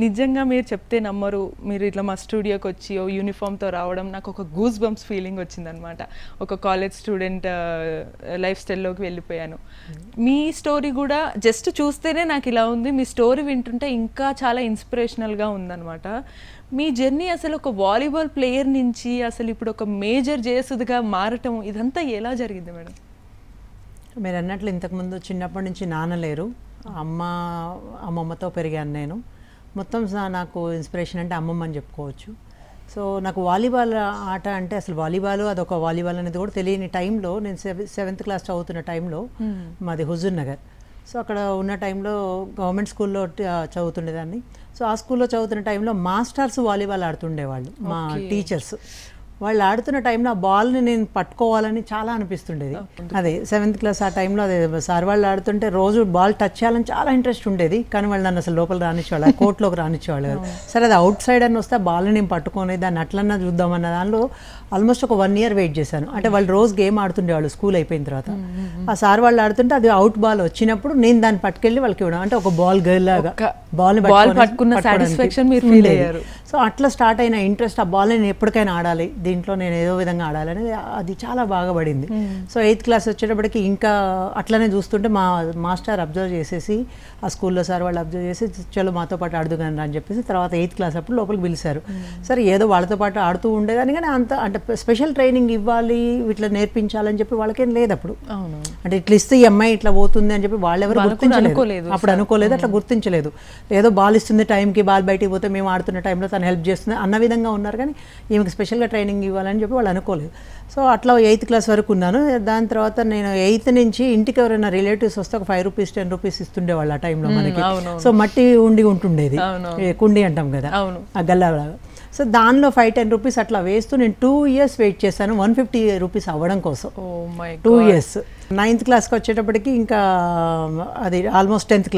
నిజంగా మీరు చెప్తే నమ్మరు. మీరు ఇట్లా మా స్టూడియోకి వచ్చి ఓ యూనిఫామ్తో రావడం నాకు ఒక గూస్ బంప్స్ ఫీలింగ్ వచ్చిందనమాట. ఒక కాలేజ్ స్టూడెంట్ లైఫ్ స్టైల్లోకి వెళ్ళిపోయాను. మీ స్టోరీ కూడా జస్ట్ చూస్తేనే నాకు ఇలా ఉంది, మీ స్టోరీ వింటుంటే ఇంకా చాలా ఇన్స్పిరేషనల్గా ఉందన్నమాట. మీ జర్నీ అసలు ఒక వాలీబాల్ ప్లేయర్ నుంచి అసలు ఇప్పుడు ఒక మేజర్ జయసుధగా మారటం ఇదంతా ఎలా జరిగింది మేడం? మీరు అన్నట్లు ఇంతకుముందు చిన్నప్పటి నుంచి నాన్న లేరు, అమ్మమ్మతో పెరిగాను నేను. మొత్తం నాకు ఇన్స్పిరేషన్ అంటే అమ్మమ్మ అని చెప్పుకోవచ్చు. సో నాకు వాలీబాల్ ఆట అంటే అసలు అదొక వాలీబాల్ అనేది కూడా తెలియని టైంలో, నేను 7th క్లాస్ చదువుతున్న టైంలో, మాది హుజూర్ నగర్. సో అక్కడ ఉన్న టైంలో గవర్నమెంట్ స్కూల్లో చదువుతుండేదాన్ని. సో ఆ స్కూల్లో చదువుతున్న టైంలో మాస్టర్స్ వాలీబాల్ ఆడుతుండేవాళ్ళు, మా టీచర్స్. వాళ్ళు ఆడుతున్న టైంలో ఆ బాల్ని నేను పట్టుకోవాలని చాలా అనిపిస్తుండేది. అదే 7th క్లాస్ ఆ టైంలో అదే సార్ వాళ్ళు ఆడుతుంటే రోజు బాల్ టచ్ చేయాలని చాలా ఇంట్రెస్ట్ ఉండేది. కానీ వాళ్ళు నన్ను అసలు లోపల రానిచ్చేవాళ్ళు, కోర్టులోకి రానిచ్చేవాళ్ళు కాదు. సరే అది అవుట్ సైడ్ అని వస్తే బాల్ని నేను పట్టుకొని దాన్ని అట్లన్నా చూద్దామన్న దానిలో ఆల్మోస్ట్ ఒక 1 year వెయిట్ చేశాను. అంటే వాళ్ళు రోజు గేమ్ ఆడుతుండేవాళ్ళు స్కూల్ అయిపోయిన తర్వాత. ఆ సార్ వాళ్ళు ఆడుతుంటే అది అవుట్ బాల్ వచ్చినప్పుడు నేను దాన్ని పట్టుకెళ్ళి వాళ్ళకి ఇవ్వడం, అంటే ఒక బాల్ గర్ల్ లాగా బాల్ని పట్టుకున్న సాటిస్ఫాక్షన్ మీరు ఫీల్ అయ్యారు. సో అట్లా స్టార్ట్ అయిన ఇంట్రెస్ట్, ఆ బాల్ నేను ఎప్పటికైనా ఆడాలి, దీంట్లో నేను ఏదో విధంగా ఆడాలనేది అది చాలా బాగా పడింది. సో 8th క్లాస్ వచ్చేటప్పటికి ఇంకా అట్లనే చూస్తుంటే మా మాస్టర్ అబ్జర్వ్ చేసేసి, ఆ స్కూల్లో సార్ వాళ్ళు అబ్జర్వ్ చేసి చలో మాతో పాటు ఆడుదుగాని అని చెప్పేసి తర్వాత 8th క్లాస్ అప్పుడు లోపలికి పిలిచారు. సరే ఏదో వాళ్ళతో పాటు ఆడుతూ ఉండేదాన్ని, కానీ అంత అంటే స్పెషల్ ట్రైనింగ్ ఇవ్వాలి, ఇట్లా నేర్పించాలని చెప్పి వాళ్ళకేం లేదు అప్పుడు. అంటే ఇట్లా ఇస్తే ఈ అమ్మాయి ఇట్లా పోతుంది అని చెప్పి వాళ్ళు ఎవరు గుర్తించలేదు, అప్పుడు అనుకోలేదు, అట్లా గుర్తించలేదు. ఏదో బాల్ ఇస్తుంది టైంకి, బాల్ బయటికి పోతే మేము ఆడుతున్న టైంలో తను హెల్ప్ చేస్తుంది అన్న విధంగా ఉన్నారు, కానీ ఈమెకి స్పెషల్గా ట్రైనింగ్ ఇవ్వాలని చెప్పి వాళ్ళు అనుకోలేదు. సో అట్లా 8th క్లాస్ వరకు ఉన్నాను. దాని తర్వాత నేను 8th నుంచి ఇంటికి ఎవరైనా రిలేటివ్స్ వస్తే ఒక 5 రూపీస్ 10 రూపీస్ ఇస్తుండేవాళ్ళు ఆ టైంలో మనకి. సో మట్టి ఉంటుండేది, కుండి అంటాం కదా ఆ గల్లాలాగా. సో దానిలో 5-10 రూపీస్ అట్లా వేస్తూ నేను 2 years వెయిట్ చేశాను 150 రూపీస్ అవ్వడం కోసం. 2 years. 9th క్లాస్కి వచ్చేటప్పటికి ఇంకా అది ఆల్మోస్ట్ 10th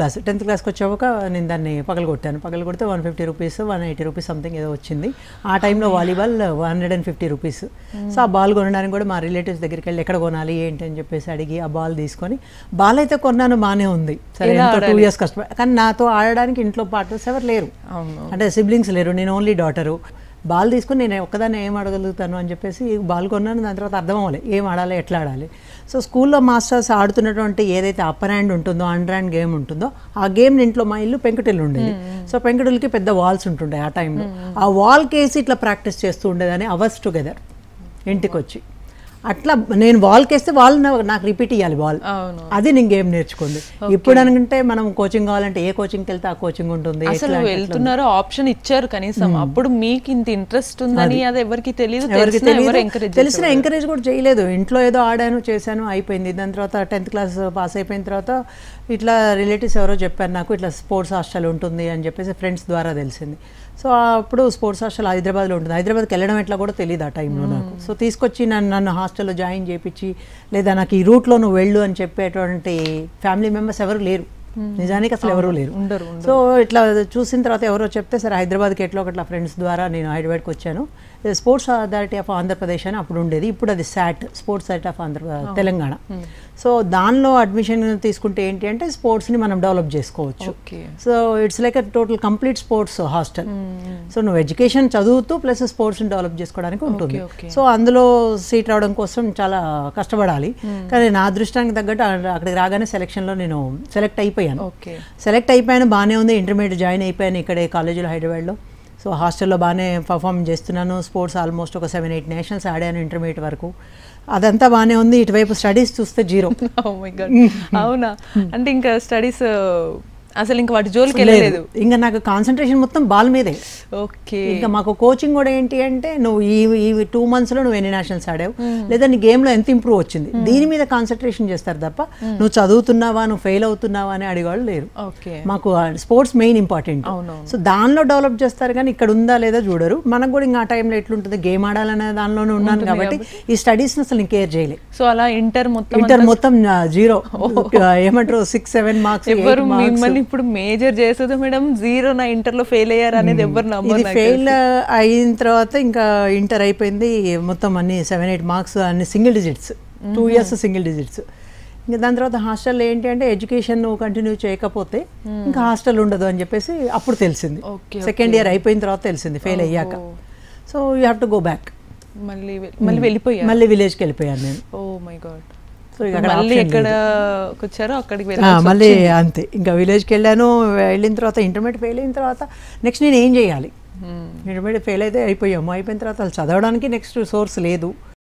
క్లాస్కి వచ్చాక నేను దాన్ని పగలగొడితే 150 రూపీస్ 180 రూపీస్ సంథింగ్ ఏదో వచ్చింది. ఆ టైంలో వాలీబాల్ 150 రూపీస్. సో ఆ బాల్ కొనడానికి కూడా మా రిలేటివ్స్ దగ్గరికి వెళ్ళి ఎక్కడ కొనాలి ఏంటి అని చెప్పేసి అడిగి ఆ బాల్ తీసుకొని, బాల్ అయితే కొన్నాను, బాగానే ఉంది, సరే 2 years కష్టపడి. కానీ నాతో ఆడడానికి ఇంట్లో పార్ట్నర్స్ ఎవరు లేరు, అంటే సిబ్లింగ్స్ లేరు, నేను ఓన్లీ డాటరు. బాల్ తీసుకుని నేను ఒక్కదాన్ని ఏం ఆడగలుగుతాను అని చెప్పేసి బాల్ కొన్నాను. దాని తర్వాత అర్థం అవ్వాలి ఏం ఆడాలి, ఎట్లా ఆడాలి. సో స్కూల్లో మాస్టర్స్ ఆడుతున్నటువంటి ఏదైతే అప్పర్ హ్యాండ్ ఉంటుందో, అండర్ హ్యాండ్ గేమ్ ఉంటుందో, ఆ గేమ్ ఇంట్లో మా ఇల్లు పెంకుటిల్లు ఉండేది. సో పెంకుటిల్కి పెద్ద వాల్స్ ఉంటుండే ఆ టైంలో. ఆ వాల్ కేసి ఇట్లా ప్రాక్టీస్ చేస్తూ ఉండేదని అవర్స్ టుగెదర్ ఇంటికి వచ్చి. అట్లా నేను బాల్ కేస్తే వాళ్ళు నాకు రిపీట్ ఇవ్వాలి బాల్, అది నేను గేమ్ నేర్చుకుంది. ఇప్పుడు అనుకుంటే మనం కోచింగ్ కావాలంటే ఏ కోచింగ్కి వెళ్తే ఆ కోచింగ్ ఉంటుంది. అసలు వెళ్తున్నారో ఆప్షన్ ఇచ్చారు కనీసం, అప్పుడు మీకు ఇంత ఇంట్రెస్ట్ ఉందని అది ఎవరికి తెలియదు, తెలిసిన ఎంకరేజ్ కూడా చేయలేదు. ఇంట్లో ఏదో ఆడాను చేశాను అయిపోయింది. దాని తర్వాత 10th క్లాస్ పాస్ అయిపోయిన తర్వాత ఇట్లా రిలేటివ్స్ ఎవరో చెప్పారు నాకు, ఇట్లా స్పోర్ట్స్ హాస్టల్ ఉంటుంది అని చెప్పేసి ఫ్రెండ్స్ ద్వారా తెలిసింది. సో అప్పుడు స్పోర్ట్స్ హాస్టల్ హైదరాబాద్లో ఉంటుంది. హైదరాబాద్కి వెళ్ళడం ఎట్లా కూడా తెలియదు ఆ టైంలో నాకు. సో తీసుకొచ్చి నన్ను హాస్టల్లో జాయిన్ చేయించి, లేదా నాకు ఈ రూట్లో నువ్వు వెళ్ళు అని చెప్పేటువంటి ఫ్యామిలీ మెంబర్స్ ఎవరు లేరు, నిజానికి అసలు ఎవరూ లేరు. సో ఇట్లా చూసిన తర్వాత ఎవరో చెప్తే సరే హైదరాబాద్కి ఎట్లా ఒకట్లా ఫ్రెండ్స్ ద్వారా నేను హైదరాబాద్కి వచ్చాను. స్పోర్ట్స్ అథారిటీ ఆఫ్ ఆంధ్రప్రదేశ్ అని అప్పుడు ఉండేది, ఇప్పుడు అది SAT, sports authority of Telangana. So దానిలో అడ్మిషన్ తీసుకుంటే ఏంటి అంటే స్పోర్ట్స్ని మనం డెవలప్ చేసుకోవచ్చు. So it's like total complete sports hostel. So నువ్వు ఎడ్యుకేషన్ చదువుతూ ప్లస్ స్పోర్ట్స్ని డెవలప్ చేసుకోవడానికి ఉంటుంది. సో అందులో సీట్ రావడం కోసం చాలా కష్టపడాలి. కానీ నా అదృష్టానికి తగ్గట్టు అక్కడికి రాగానే సెలక్షన్లో నేను సెలెక్ట్ అయిపోయాను. బాగానే ఉంది. ఇంటర్మీడియట్ జాయిన్ అయిపోయాను ఇక్కడే కాలేజీలో హైదరాబాద్లో. సో హాస్టల్లో బాగానే పర్ఫార్మ్ చేస్తున్నాను. స్పోర్ట్స్ ఆల్మోస్ట్ ఒక 7-8 నేషనల్స్ ఆడాను ఇంటర్మీడియట్ వరకు. అదంతా బాగానే ఉంది. ఇటువైపు స్టడీస్ చూస్తే 0. అవునా? అంటే ఇంకా స్టడీస్ అసలు ఇంకా వాటి జోలికి వెళ్ళలేదు. ఇంకా నాకు కాన్సన్ట్రేషన్ మొత్తం బాల్ మీదే. ఓకే. ఇంకా మాకు కోచింగ్ కూడా ఏంటి అంటే నువ్వు ఈ 2 monthsలో నువ్వు ఎన్ని నేషనల్స్ ఆడావు, లేదా నీ గేమ్లో ఎంత ఇంప్రూవ్ వచ్చింది, దీని మీద కాన్సన్ట్రేషన్ చేస్తారు తప్ప నువ్వు చదువుతున్నావా, నువ్వు ఫెయిల్ అవుతున్నావా అని అడిగేవాళ్ళు లేరు. మాకు స్పోర్ట్స్ మెయిన్ ఇంపార్టెంట్. సో దానిలో డెవలప్ చేస్తారు కానీ ఇక్కడ ఉందా లేదా చూడరు. మనకు కూడా ఇంకా ఆ టైంలో ఎట్లుంటుంది, గేమ్ ఆడాలనే దానిలోనే ఉన్నాను కాబట్టి ఈ స్టడీస్ని అసలు కేర్ చేయలేదు. సో అలా ఇంటర్ మొత్తం 0, ఏమంటారు 6-7 మార్క్స్. ఇప్పుడు మేజర్ చేసేది మేడం 0 నా ఇంటర్లో ఫెయిల్ అయ్యారు అనేది ఎవరు నమ్మరు. ఇది ఫెయిల్ అయిన తర్వాత ఇంకా ఇంటర్ అయిపోయింది, మొత్తం అన్ని 7-8 మార్క్స్ అన్ని single digits, 2 years single digits. ఇంకా దాని తర్వాత హాస్టల్లో ఏంటి అంటే ఎడ్యుకేషన్ నువ్వు కంటిన్యూ చేయకపోతే ఇంకా హాస్టల్ ఉండదు అని చెప్పేసి అప్పుడు తెలిసింది. సెకండ్ ఇయర్ అయిపోయిన తర్వాత తెలిసింది ఫెయిల్ అయ్యాక. So you have to go back. మళ్ళీ వెళ్ళిపోయా, మళ్ళీ విలేజ్కి వెళ్ళిపోయాను నేను. Oh my God. సో ఇక మళ్ళీ ఎక్కడ వచ్చారో అక్కడికి మళ్ళీ అంతే, ఇంకా విలేజ్కి వెళ్ళాను. వెళ్ళిన తర్వాత ఇంటర్మీడియట్ ఫెయిల్ అయిన తర్వాత నెక్స్ట్ నేను ఏం చేయాలి? ఇంటర్మీడియట్ ఫెయిల్ అయితే అయిపోయాము. అయిపోయిన తర్వాత వాళ్ళు చదవడానికి నెక్స్ట్ సోర్స్ లేదు.